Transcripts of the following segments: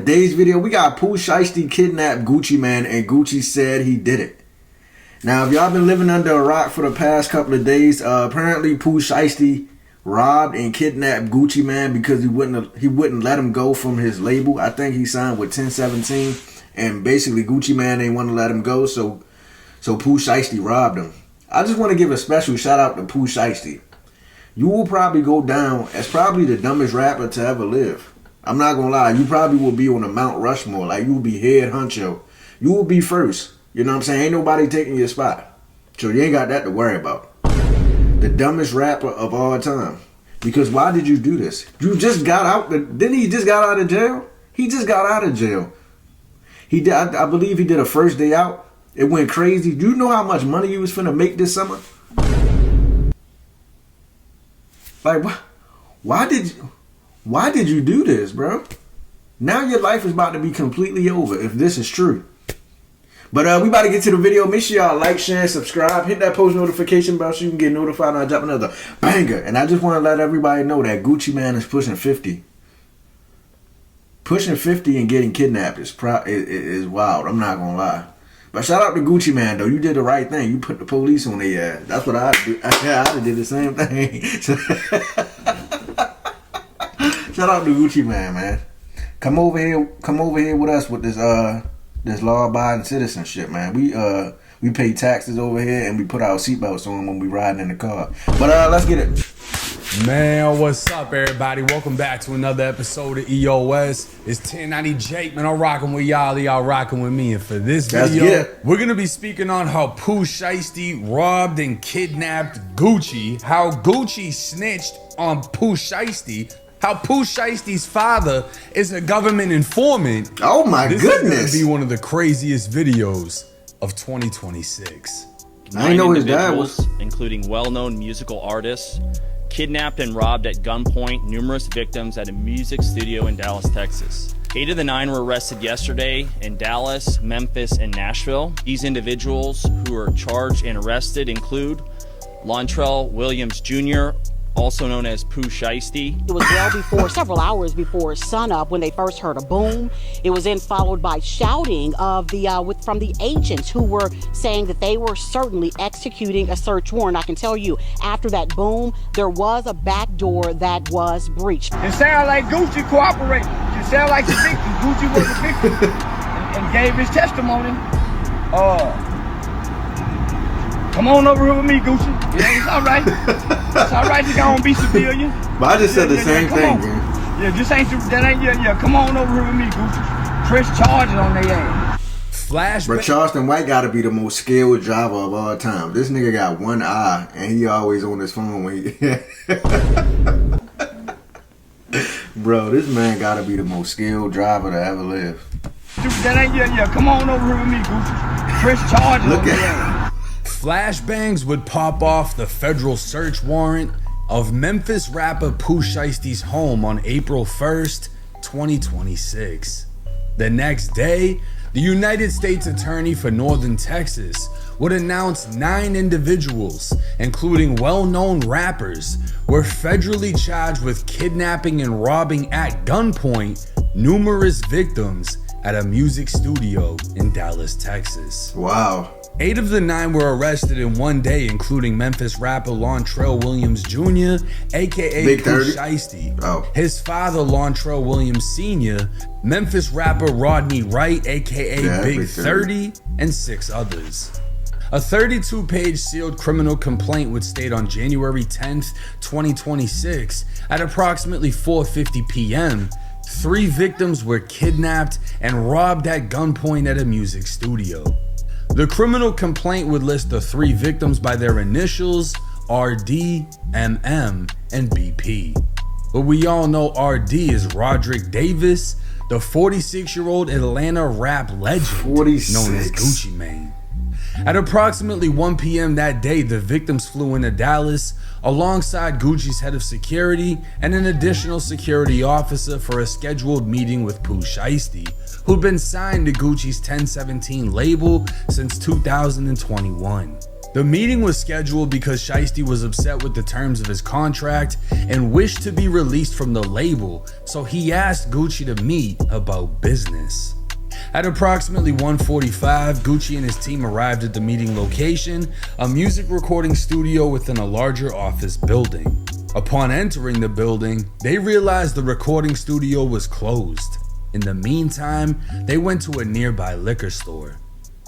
Today's video, we got Pooh Shiesty kidnapped Gucci Mane, and Gucci said he did it. Now, if y'all been living under a rock for the past couple of days, apparently Pooh Shiesty robbed and kidnapped Gucci Mane because he wouldn't let him go from his label. I think he signed with 1017, and basically Gucci Mane ain't want to let him go, so Pooh Shiesty robbed him. I just want to give a special shout out to Pooh Shiesty. You will probably go down as probably the dumbest rapper to ever live. I'm not gonna lie, you probably will be on a Mount Rushmore. Like, you will be head honcho. You will be first. You know what I'm saying? Ain't nobody taking your spot. So you ain't got that to worry about. The dumbest rapper of all time. Because why did you do this? You just got out. Didn't he just got out of jail? He just got out of jail. He did. I believe he did a first day out. It went crazy. Do you know how much money you was finna make this summer? Like, why did you do this, bro? Now your life is about to be completely over if this is true. But we about to get to the video. Make sure y'all like, share, and subscribe. Hit that post notification bell so you can get notified when I drop another banger. And I just want to let everybody know that Gucci Mane is pushing 50. Pushing 50 and getting kidnapped is wild. I'm not going to lie. But shout out to Gucci Mane, though. You did the right thing. You put the police on their ass. That's what I'd do. I'd did the same thing. Shout out to Gucci Mane, man. Come over here with us with this law-abiding citizenship, man. We pay taxes over here and we put our seatbelts on when we riding in the car. But let's get it. Man, what's up, everybody? Welcome back to another episode of EOS. It's 1090 Jake, man. I'm rocking with y'all rocking with me. And for this video, we're gonna be speaking on how Pooh Shiesty robbed and kidnapped Gucci, how Gucci snitched on Pooh Shiesty, how Pooh Shiesty's father is a government informant. Oh my goodness. This is gonna be one of the craziest videos of 2026. I didn't know his dad was, including well-known musical artists, kidnapped and robbed at gunpoint numerous victims at a music studio in Dallas, Texas. 8 of the 9 were arrested yesterday in Dallas, Memphis, and Nashville. These individuals who are charged and arrested include Lontrell Williams Jr., also known as Pooh Shiesty. It was well before, several hours before sunup, when they first heard a boom. It was then followed by shouting of from the agents who were saying that they were certainly executing a search warrant. I can tell you, after that boom, there was a back door that was breached. It sounded like Gucci cooperated. It sounded like the victim. Gucci was the victim and gave his testimony. Come on over here with me, Gucci. Yeah, it's all right. It's all right. You're gonna be civilian. But I just said the same thing, man. Yeah, just ain't that ain't yeah. Come on over here with me, Gucci. Press charges on their ass. Flashback. But Charleston White gotta be the most skilled driver of all time. This nigga got one eye and he always on his phone when he Bro, this man gotta be the most skilled driver to ever live. That ain't yeah. Come on over here with me, Gucci. Press charges on their ass. Flashbangs would pop off the federal search warrant of Memphis rapper Pooh Shiesty's home on April 1st, 2026. The next day, the United States Attorney for Northern Texas would announce 9 individuals, including well-known rappers, were federally charged with kidnapping and robbing at gunpoint numerous victims at a music studio in Dallas, Texas. Wow. 8 of the 9 were arrested in one day, including Memphis rapper Lontrell Williams Jr., aka Pooh Shiesty, his father Lontrell Williams Sr., Memphis rapper Rodney Wright, aka Big 30, and 6 others. A 32-page sealed criminal complaint would state on January 10th, 2026, at approximately 4:50 p.m., 3 victims were kidnapped and robbed at gunpoint at a music studio. The criminal complaint would list the 3 victims by their initials, RD, MM, and BP. But we all know RD is Roderick Davis, the 46-year-old Atlanta rap legend known as Gucci Mane. At approximately 1 p.m. that day, the victims flew into Dallas alongside Gucci's head of security and an additional security officer for a scheduled meeting with Pooh Shiesty, who'd been signed to Gucci's 1017 label since 2021. The meeting was scheduled because Shiesty was upset with the terms of his contract and wished to be released from the label, so he asked Gucci to meet about business. At approximately 1:45, Gucci and his team arrived at the meeting location, a music recording studio within a larger office building. Upon entering the building, they realized the recording studio was closed. In the meantime, they went to a nearby liquor store.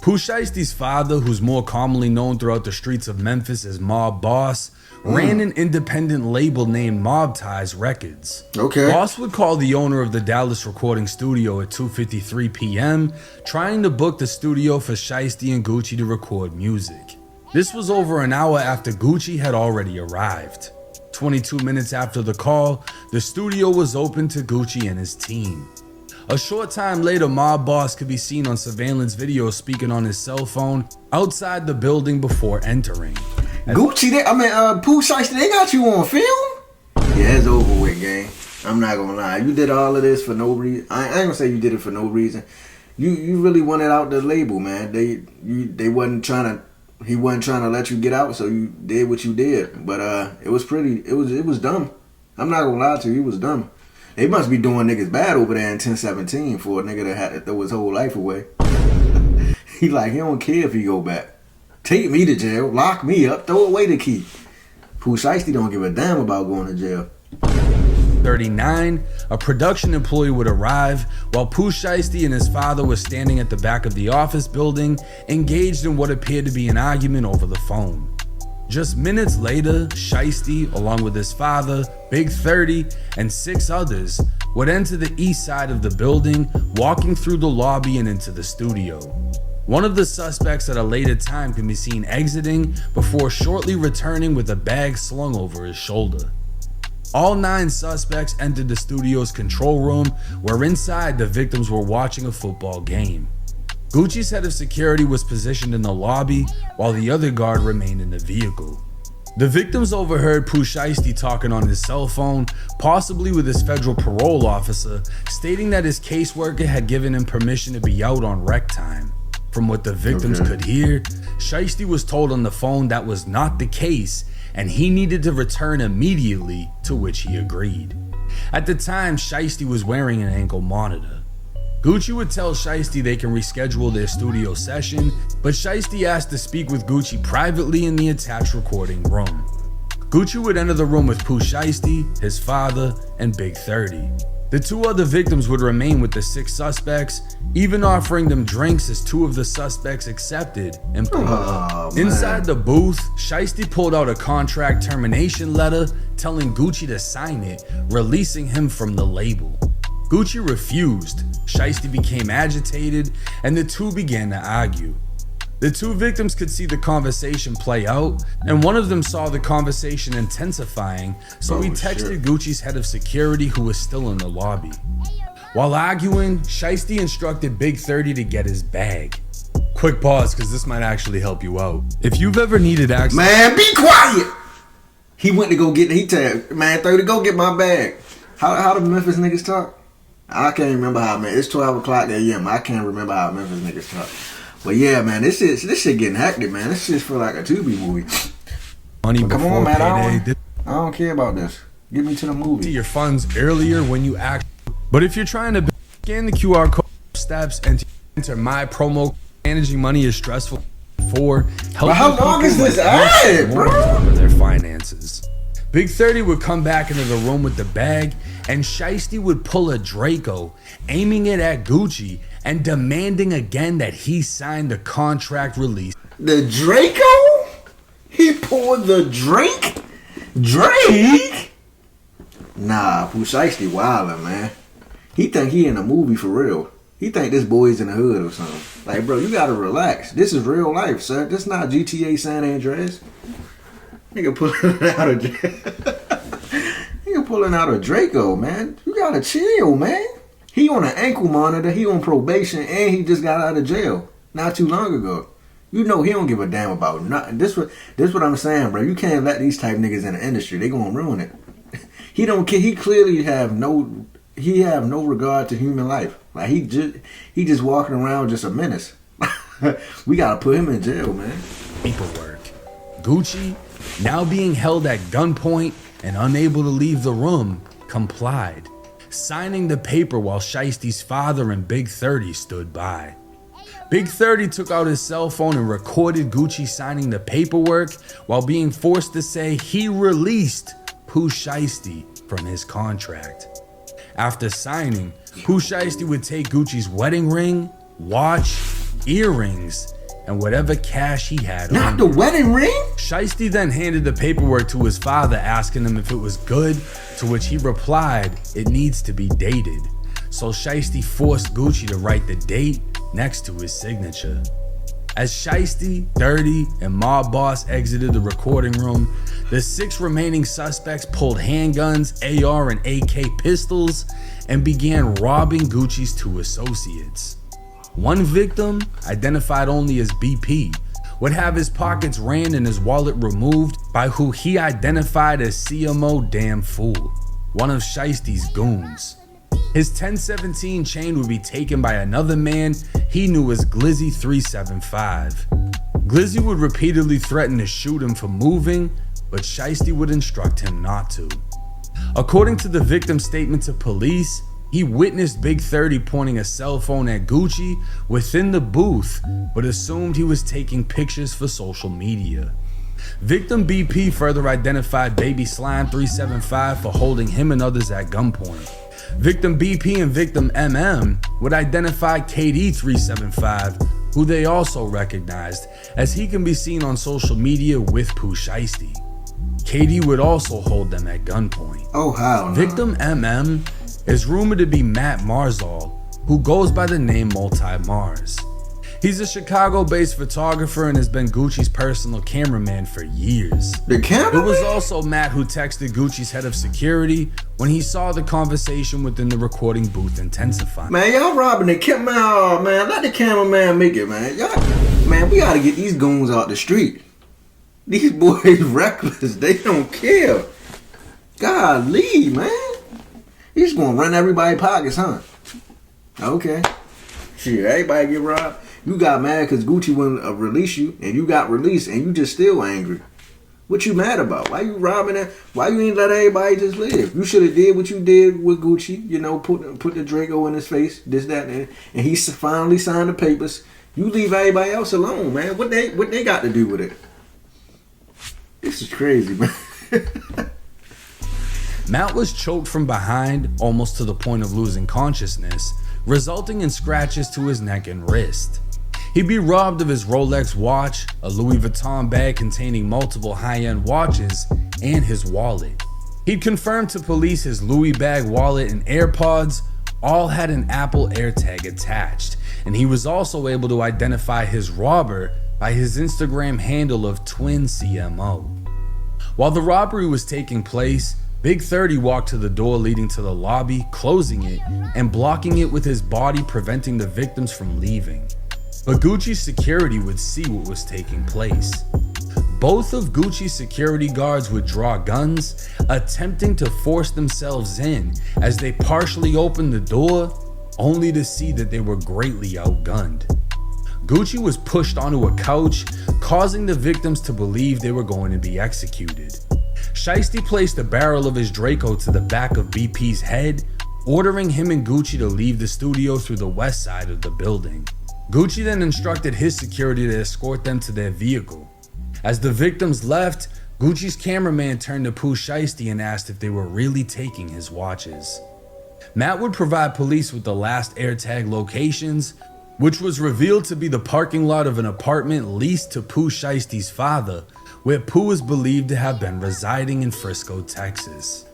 Pooh Shiesty's father, who's more commonly known throughout the streets of Memphis as Mob Boss, ran an independent label named Mob Ties Records. Okay. Boss would call the owner of the Dallas recording studio at 2:53 p.m., trying to book the studio for Shiesty and Gucci to record music. This was over an hour after Gucci had already arrived. 22 minutes after the call, the studio was open to Gucci and his team. A short time later, Mob Boss could be seen on surveillance video speaking on his cell phone outside the building before entering. Gucci, Pooh Shiesty, they got you on film? Yeah, it's over with, gang. I'm not gonna lie. You did all of this for no reason. I ain't gonna say you did it for no reason. You really wanted out the label, man. He wasn't trying to let you get out, so you did what you did. But it was dumb. I'm not gonna lie to you, it was dumb. They must be doing niggas bad over there in 1017 for a nigga that had to throw his whole life away. He don't care if he go back. Take me to jail, lock me up, throw away the key. Pooh Shiesty don't give a damn about going to jail. 39, a production employee would arrive while Pooh Shiesty and his father were standing at the back of the office building, engaged in what appeared to be an argument over the phone. Just minutes later, Shiesty, along with his father, Big 30, and 6 others, would enter the east side of the building, walking through the lobby and into the studio. One of the suspects at a later time can be seen exiting before shortly returning with a bag slung over his shoulder. All 9 suspects entered the studio's control room, where inside the victims were watching a football game. Gucci's head of security was positioned in the lobby, while the other guard remained in the vehicle. The victims overheard Pooh Shiesty talking on his cell phone, possibly with his federal parole officer, stating that his caseworker had given him permission to be out on rec time. From what the victims could hear, Shiesty was told on the phone that was not the case, and he needed to return immediately, to which he agreed. At the time, Shiesty was wearing an ankle monitor. Gucci would tell Shiesty they can reschedule their studio session, but Shiesty asked to speak with Gucci privately in the attached recording room. Gucci would enter the room with Pooh Shiesty, his father, and Big 30. The 2 other victims would remain with the 6 suspects, even offering them drinks as 2 of the suspects accepted and pulled up. Inside the booth, Shiesty pulled out a contract termination letter telling Gucci to sign it, releasing him from the label. Gucci refused, Shiesty became agitated, and the 2 began to argue. The 2 victims could see the conversation play out, and one of them saw the conversation intensifying, so he texted Gucci's head of security, who was still in the lobby. While arguing, Shiesty instructed Big 30 to get his bag. Quick pause, because this might actually help you out. If you've ever needed access— Man, be quiet! He went to go get, he tagged, man, 30, go get my bag. How do Memphis niggas talk? I can't remember how, man. It's 12 o'clock a.m. I can't remember how Memphis niggas talk. But yeah, man, this shit getting hectic, man. This shit feel like a Tubi movie. Money come on, man. I don't care about this. Get me to the movie. Your funds earlier when you act. But if you're trying to scan the QR code steps and enter my promo, managing money is stressful for helping. But how long is this ad, bro? Their finances. Big 30 would come back into the room with the bag, and Shiesty would pull a Draco, aiming it at Gucci and demanding again that he sign the contract release. The Draco? He pulled the Drake? Drake? Nah, Pooh Shiesty wildin', man. He think he in a movie for real. He think this boy's in the hood or something. Like, bro, you gotta relax. This is real life, sir. This not GTA San Andreas. Nigga pulling out a Nigga pulling out a Draco, man. You gotta chill, man. He on an ankle monitor, he on probation, and he just got out of jail not too long ago. You know he don't give a damn about nothing. This what I'm saying, bro. You can't let these type niggas in the industry. They gonna ruin it. He don't care. He clearly have no regard to human life. Like he just walking around just a menace. We gotta put him in jail, man. Paperwork. Gucci, now being held at gunpoint and unable to leave the room, complied, signing the paper while Shiesty's father and Big 30 stood by. Big 30 took out his cell phone and recorded Gucci signing the paperwork while being forced to say he released Pooh Shiesty from his contract. After signing, Pooh Shiesty would take Gucci's wedding ring, watch, earrings, and whatever cash he had on him. Not the wedding ring? Shiesty then handed the paperwork to his father, asking him if it was good, to which he replied, it needs to be dated. So Shiesty forced Gucci to write the date next to his signature. As Shiesty, 30, and mob boss exited the recording room, the 6 remaining suspects pulled handguns, AR, and AK pistols and began robbing Gucci's 2 associates. One victim, identified only as BP, would have his pockets ran and his wallet removed by who he identified as CMO Damn Fool, one of Shiesty's goons. His 1017 chain would be taken by another man he knew as Glizzy 375. Glizzy would repeatedly threaten to shoot him for moving, but Shiesty would instruct him not to. According to the victim's statement to police, he witnessed Big 30 pointing a cell phone at Gucci within the booth, but assumed he was taking pictures for social media. Victim BP further identified Baby Slime 375 for holding him and others at gunpoint. Victim BP and victim MM would identify KD 375, who they also recognized, as he can be seen on social media with Pooh Shiesty. KD would also hold them at gunpoint. Oh, how? No. Victim MM is rumored to be Matt Marzal, who goes by the name Multi-Mars. He's a Chicago-based photographer and has been Gucci's personal cameraman for years. The cameraman? It was also Matt who texted Gucci's head of security when he saw the conversation within the recording booth intensify. Man, y'all robbing the cameraman. Oh, man, let the cameraman make it, man. Man, we gotta get these goons out the street. These boys reckless. They don't care. Golly, man. He's gonna run everybody's pockets, huh? Okay. Shit, everybody get robbed. You got mad because Gucci wouldn't release you, and you got released, and you just still angry. What you mad about? Why you robbing that? Why you ain't let everybody just live? You should have did what you did with Gucci. You know, put the Draco in his face, this, that, and he finally signed the papers. You leave everybody else alone, man. What they got to do with it? This is crazy, man. Matt was choked from behind, almost to the point of losing consciousness, resulting in scratches to his neck and wrist. He'd be robbed of his Rolex watch, a Louis Vuitton bag containing multiple high-end watches, and his wallet. He'd confirmed to police his Louis bag, wallet, and AirPods all had an Apple AirTag attached, and he was also able to identify his robber by his Instagram handle of Twin CMO. While the robbery was taking place, Big 30 walked to the door leading to the lobby, closing it and blocking it with his body, preventing the victims from leaving. But Gucci's security would see what was taking place. Both of Gucci's security guards would draw guns, attempting to force themselves in as they partially opened the door, only to see that they were greatly outgunned. Gucci was pushed onto a couch, causing the victims to believe they were going to be executed. Shiesty placed the barrel of his Draco to the back of BP's head, ordering him and Gucci to leave the studio through the west side of the building. Gucci then instructed his security to escort them to their vehicle. As the victims left, Gucci's cameraman turned to Pooh Shiesty and asked if they were really taking his watches. Matt would provide police with the last AirTag locations, which was revealed to be the parking lot of an apartment leased to Pooh Shiesty's father, where Pooh is believed to have been residing in Frisco, Texas.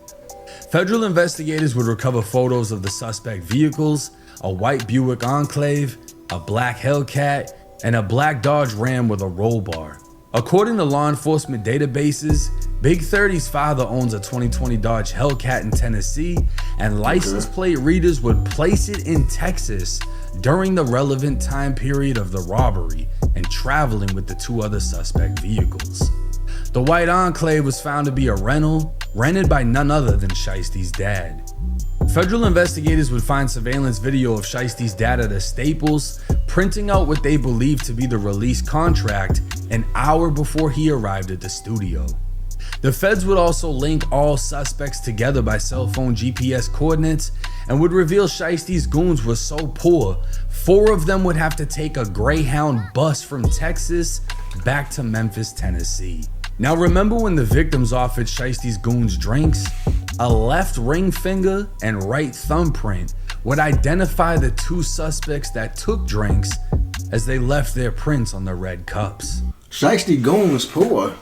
Federal investigators would recover photos of the suspect vehicles, a white Buick Enclave, a black Hellcat, and a black Dodge Ram with a roll bar. According to law enforcement databases, Big 30's father owns a 2020 Dodge Hellcat in Tennessee, and license plate readers would place it in Texas during the relevant time period of the robbery and traveling with the 2 other suspect vehicles. The white Enclave was found to be a rental, rented by none other than Shiesty's dad. Federal investigators would find surveillance video of Shiesty's dad at a Staples, printing out what they believed to be the release contract an hour before he arrived at the studio. The feds would also link all suspects together by cell phone GPS coordinates and would reveal Shiesty's goons were so poor, 4 of them would have to take a Greyhound bus from Texas back to Memphis, Tennessee. Now remember when the victims offered Shiesty's goons drinks? A left ring finger and right thumbprint would identify the 2 suspects that took drinks as they left their prints on the red cups. Shiesty goons poor.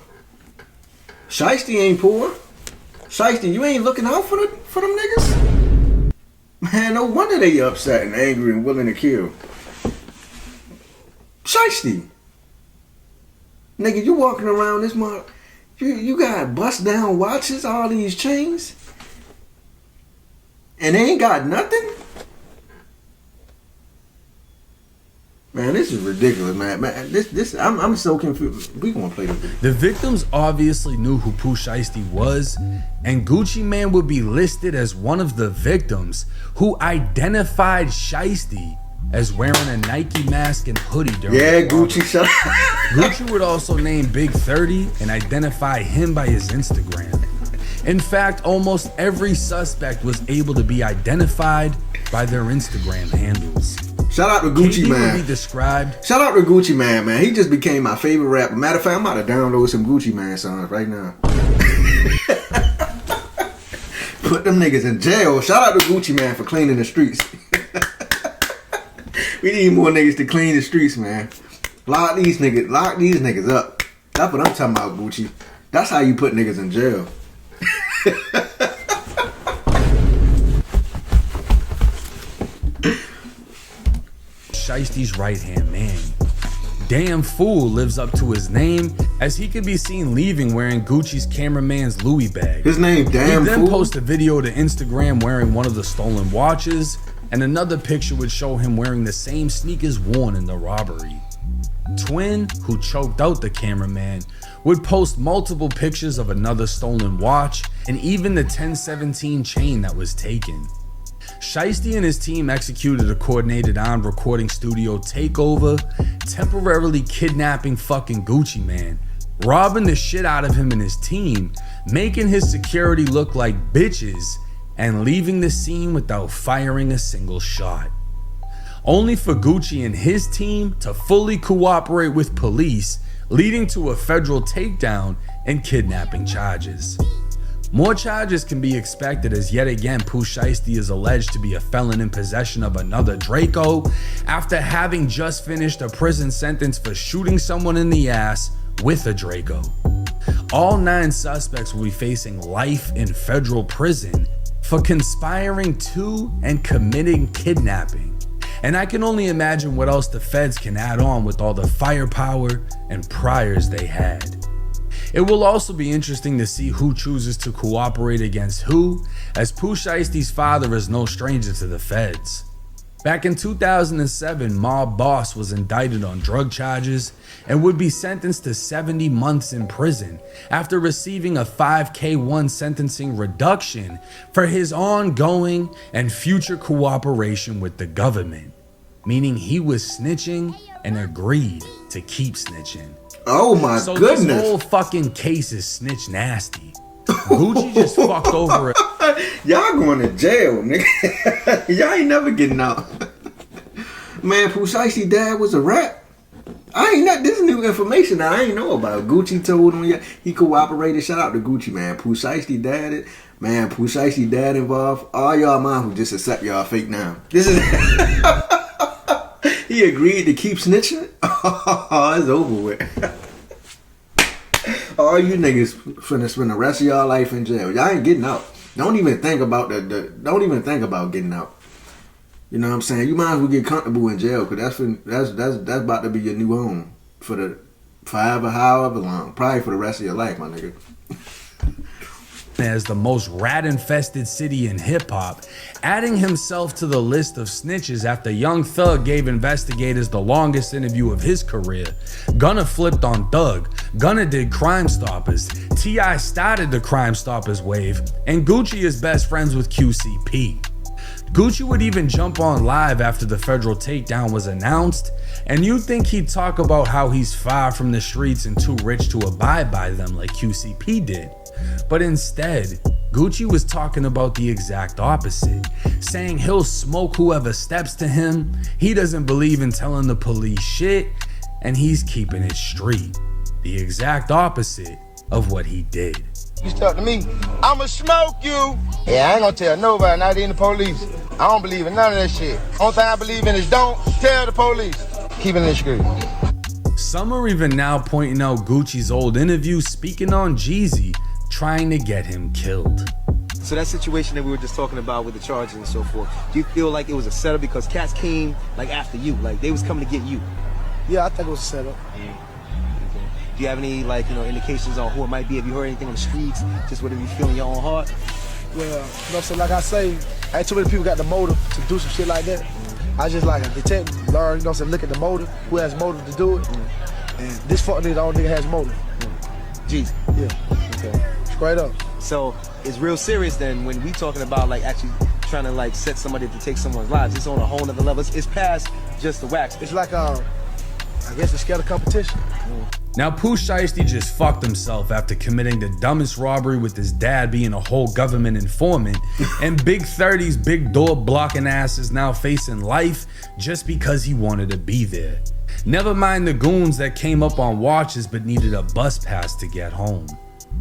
Shiesty ain't poor. Shiesty, you ain't looking out for them niggas? Man, no wonder they upset and angry and willing to kill. Shiesty. Nigga, you walking around this month, you got bust down watches, all these chains, and they ain't got nothing? Man, this is ridiculous, man. I'm so confused. We gonna play the video. The victims obviously knew who Pooh Shiesty was, and Gucci Mane would be listed as one of the victims who identified Shiesty as wearing a Nike mask and hoodie during the Gucci shut Gucci would also name Big 30 and identify him by his Instagram. In fact, almost every suspect was able to be identified by their Instagram handles. Shout out to Gucci KD Man. Would be described. Shout out to Gucci Man, man. He just became my favorite rapper. Matter of fact, I'm about to download some Gucci Man songs right now. Put them niggas in jail. Shout out to Gucci Man for cleaning the streets. We need more niggas to clean the streets, man. Lock these niggas up. That's what I'm talking about, Gucci. That's how you put niggas in jail. Shiesty's right-hand man. Damn Fool lives up to his name, as he could be seen leaving wearing Gucci's cameraman's Louis bag. His name Damn Fool? He then Fool? post a video to Instagram wearing one of the stolen watches, and another picture would show him wearing the same sneakers worn in the robbery. Twin, who choked out the cameraman, would post multiple pictures of another stolen watch and even the 1017 chain that was taken. Shiesty and his team executed a coordinated armed recording studio takeover, temporarily kidnapping fucking Gucci Man, robbing the shit out of him and his team, making his security look like bitches, and leaving the scene without firing a single shot. Only for Gucci and his team to fully cooperate with police, leading to a federal takedown and kidnapping charges. More charges can be expected, as yet again Pooh Shiesty is alleged to be a felon in possession of another Draco after having just finished a prison sentence for shooting someone in the ass with a Draco. All 9 suspects will be facing life in federal prison for conspiring to and committing kidnapping. And I can only imagine what else the feds can add on with all the firepower and priors they had. It will also be interesting to see who chooses to cooperate against who, as Pooh Shiesty's father is no stranger to the feds. Back in 2007, Mob Boss was indicted on drug charges and would be sentenced to 70 months in prison after receiving a 5K1 sentencing reduction for his ongoing and future cooperation with the government, meaning he was snitching and agreed to keep snitching. Oh my goodness. This whole fucking case is snitch nasty. Gucci just fucked over it. Y'all going to jail, nigga. Y'all ain't never getting out. Man, Pooh Shiesty dad was a rat. This is new information that I ain't know about. Gucci told him he cooperated. Shout out to Gucci, man. Pooh Shiesty dad, man. Pooh Shiesty dad involved. All y'all mom who just accept y'all fake now. This is. He agreed to keep snitching. Oh, it's over with. All you niggas finna spend the rest of y'all life in jail. Y'all ain't getting out. Don't even think about don't even think about getting out. You know what I'm saying? You might as well get comfortable in jail, because that's about to be your new home for however long. Probably for the rest of your life, my nigga. As the most rat-infested city in hip-hop, adding himself to the list of snitches after Young Thug gave investigators the longest interview of his career. Gunna flipped on Thug, Gunna did Crime Stoppers, T.I. started the Crime Stoppers wave, and Gucci is best friends with QCP. Gucci would even jump on live after the federal takedown was announced, and you'd think he'd talk about how he's far from the streets and too rich to abide by them like QCP did. But instead, Gucci was talking about the exact opposite, saying he'll smoke whoever steps to him, he doesn't believe in telling the police shit, and he's keeping it street. The exact opposite of what he did. You step to me, I'ma smoke you. Yeah, I ain't gonna tell nobody, not even the police. I don't believe in none of that shit. Only thing I believe in is don't tell the police. Keep it in the street. Some are even now pointing out Gucci's old interview speaking on Jeezy, trying to get him killed. So that situation that we were just talking about with the charges and so forth, do you feel like it was a setup because cats came like after you, like they was coming to get you? Yeah, I think it was a setup. Yeah. Okay. Do you have any indications on who it might be? Have you heard anything on the streets? Just whatever you feel in your own heart? Well, so like I say, ain't too many people got the motive to do some shit like that. I just like a detective, learn, look at the motive, who has motive to do it. And this fuck nigga, the only nigga has motive. Jeez. Yeah. Okay. Straight up. So it's real serious then when we talking about like actually trying to like set somebody to take someone's lives. It's on a whole nother level. It's past just the wax. It's like I guess it's scared of competition. Now Pooh Shiesty just fucked himself after committing the dumbest robbery with his dad being a whole government informant, and Big 30's big door blocking ass is now facing life just because he wanted to be there. Never mind the goons that came up on watches but needed a bus pass to get home.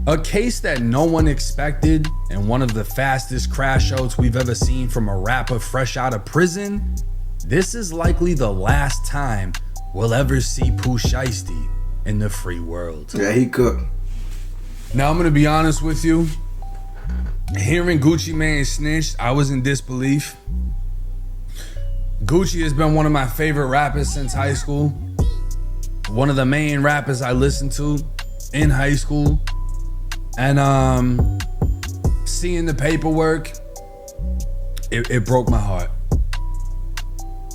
A case that no one expected, and one of the fastest crash outs we've ever seen from a rapper fresh out of prison. This is likely the last time we'll ever see Pooh Shiesty in the free world. Yeah, he cooked. Now I'm gonna be honest with you. Hearing Gucci Mane snitched, I was in disbelief. Gucci has been one of my favorite rappers since high school. One of the main rappers I listened to in high school. And seeing the paperwork, it broke my heart.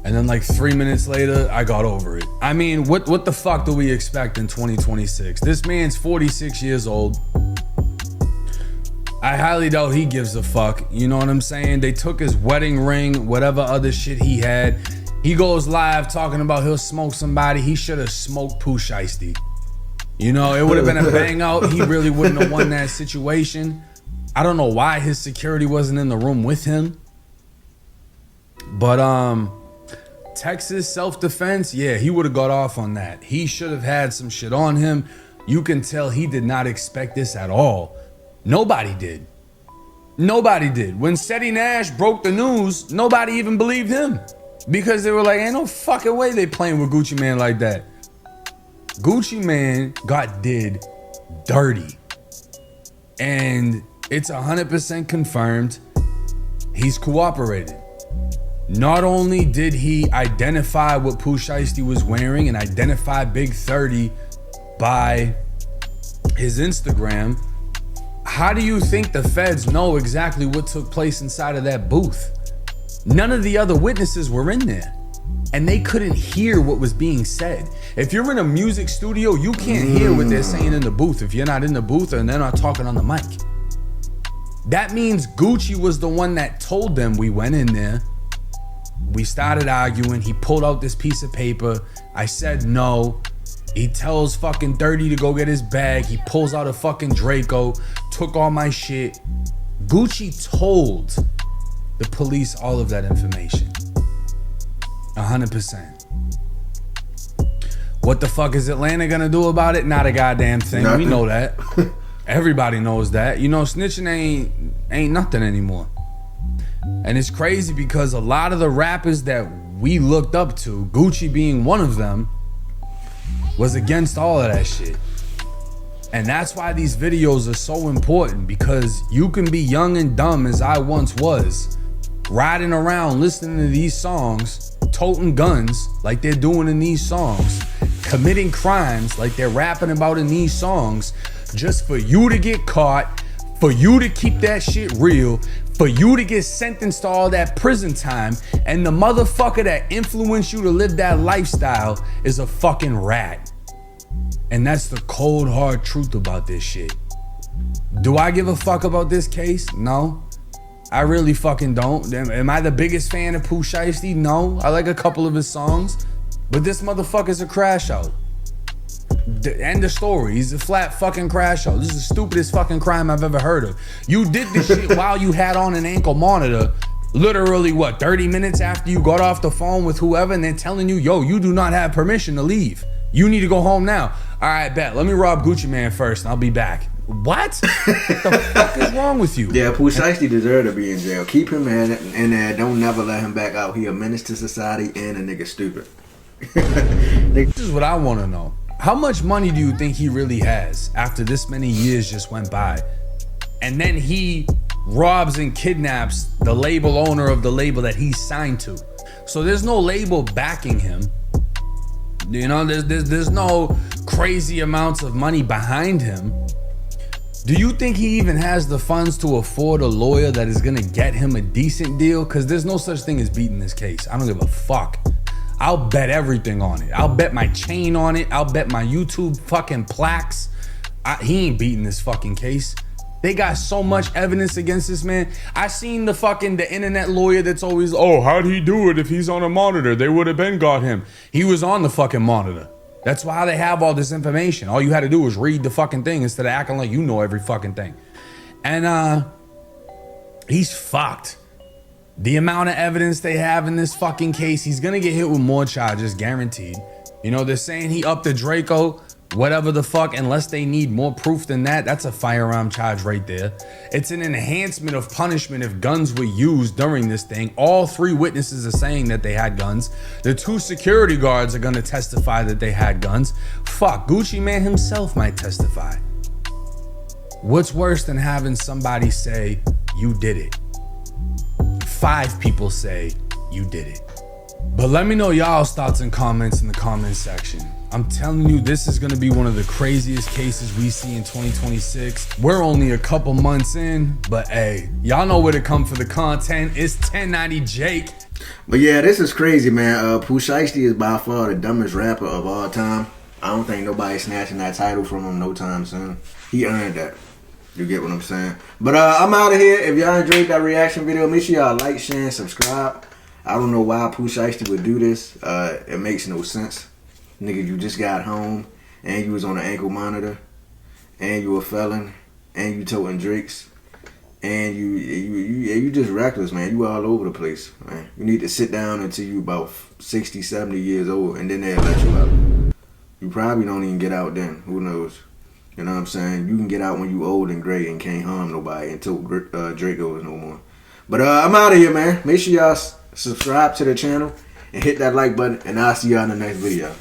And then like 3 minutes later, I got over it. I mean, what the fuck do we expect in 2026? This man's 46 years old. I highly doubt he gives a fuck. You know what I'm saying? They took his wedding ring, whatever other shit he had. He goes live talking about he'll smoke somebody. He should have smoked Pooh Shiesty. You know, it would have been a bang out. He really wouldn't have won that situation. I don't know why his security wasn't in the room with him. But Texas self-defense, yeah, he would have got off on that. He should have had some shit on him. You can tell he did not expect this at all. Nobody did. Nobody did. When Seti Nash broke the news, nobody even believed him. Because they were like, ain't no fucking way they playing with Gucci Mane like that. Gucci Mane did dirty. And it's 100% confirmed he's cooperated. Not only did he identify what Pooh Shiesty was wearing and identify Big 30 by his Instagram, how do you think the feds know exactly what took place inside of that booth? None of the other witnesses were in there. And they couldn't hear what was being said. If you're in a music studio, you can't hear what they're saying in the booth if you're not in the booth and they're not talking on the mic. That means Gucci was the one that told them. We went in there. We started arguing. He pulled out this piece of paper. I said no. He tells fucking 30 to go get his bag. He pulls out a fucking Draco, took all my shit. Gucci told the police all of that information. 100%. What the fuck is Atlanta gonna do about it? Not a goddamn thing. Nothing. We know that. Everybody knows that. You know, snitching ain't nothing anymore. And it's crazy because a lot of the rappers that we looked up to, Gucci being one of them, was against all of that shit. And that's why these videos are so important, because you can be young and dumb as I once was, riding around listening to these songs, toting guns like they're doing in these songs, committing crimes like they're rapping about in these songs, just for you to get caught, for you to keep that shit real, for you to get sentenced to all that prison time, and the motherfucker that influenced you to live that lifestyle is a fucking rat. And that's the cold hard truth about this shit. Do I give a fuck about this case? No. I really fucking don't. Am I the biggest fan of Pooh Shiesty? No. I like a couple of his songs. But this motherfucker's a crash out. End of story. He's a flat fucking crash out. This is the stupidest fucking crime I've ever heard of. You did this shit while you had on an ankle monitor. Literally, what, 30 minutes after you got off the phone with whoever, and they're telling you, yo, you do not have permission to leave. You need to go home now. All right, bet. Let me rob Gucci Man first, and I'll be back. What? What the fuck is wrong with you? Yeah, Pooh Shiesty deserve to be in jail. Keep him in there. Don't never let him back out. He a menace to society and a nigga stupid. This is what I want to know. How much money do you think he really has after this many years just went by? And then he robs and kidnaps the label owner of the label that he's signed to. So there's no label backing him. You know, there's no crazy amounts of money behind him. Do you think he even has the funds to afford a lawyer that is gonna get him a decent deal? Because there's no such thing as beating this case. I don't give a fuck. I'll bet everything on it. I'll bet my chain on it. I'll bet my YouTube fucking plaques. He ain't beating this fucking case. They got so much evidence against this man. I seen the internet lawyer that's always, oh, how'd he do it if he's on a monitor? They would have been got him. He was on the fucking monitor. That's why they have all this information. All you had to do was read the fucking thing instead of acting like you know every fucking thing. And he's fucked. The amount of evidence they have in this fucking case, he's gonna get hit with more charges, guaranteed. You know, they're saying he upped the Draco, whatever the fuck, unless they need more proof than that. That's a firearm charge right there. It's an enhancement of punishment if guns were used during this thing. All 3 witnesses are saying that they had guns. The 2 security guards are gonna testify that they had guns. Fuck, Gucci Man himself might testify. What's worse than having somebody say, you did it? 5 people say, you did it. But let me know y'all's thoughts and comments in the comment section. I'm telling you, this is gonna be one of the craziest cases we see in 2026. We're only a couple months in, but hey, y'all know where to come for the content. It's 1090 Jake. But yeah, this is crazy, man. Pooh Shiesty is by far the dumbest rapper of all time. I don't think nobody's snatching that title from him no time soon. He earned that. You get what I'm saying? But I'm out of here. If y'all enjoyed that reaction video, make sure y'all like, share, and subscribe. I don't know why Pooh Shiesty would do this. It makes no sense. Nigga, you just got home, and you was on an ankle monitor, and you a felon, and you toting drinks, and you just reckless, man. You all over the place, man. You need to sit down until you about 60, 70 years old, and then they'll let you out. You probably don't even get out then. Who knows? You know what I'm saying? You can get out when you old and gray and can't harm nobody until Dracos no more. But I'm out of here, man. Make sure y'all subscribe to the channel and hit that like button, and I'll see y'all in the next video.